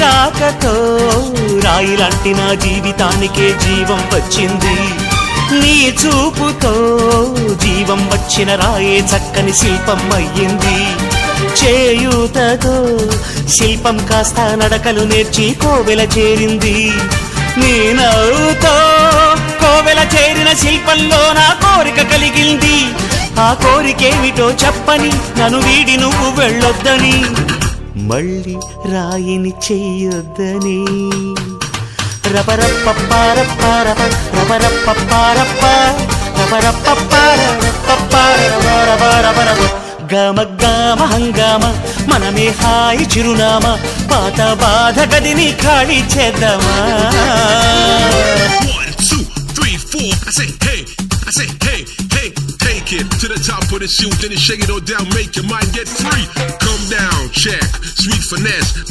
రాకతో రాయిలాంటి నా జీవితానికే జీవం వచ్చింది. నీ చూపుతో జీవం వచ్చిన రాయే చక్కని శిల్పం అయ్యింది. చేయూతతో శిల్పం కాస్త నడకలు నేర్చి కోవెల చేరింది. నీ నవ్వుతో కోవెల చేరిన శిల్పంలో నా కోరిక కలిగింది. ఆ కోరికేమిటో చెప్పని నన్ను వీడి నువ్వు వెళ్ళొద్దని, మళ్ళీ రాయిని చెయ్యొద్దని. రపరప్పపారప్పారప రపరప్పపారప్ప రపరప్పపారపపారపపారపపారపపారప గమ గమ హంగామ మనమే హాయి చిరునామా, పాత బాధ గదిని ఖాళీ చేద్దామా. 1 2 3 4 I say hey, hey, take it to the top of the shoot, then you shake it all down, make your mind get free. Come down, check, sweet finesse.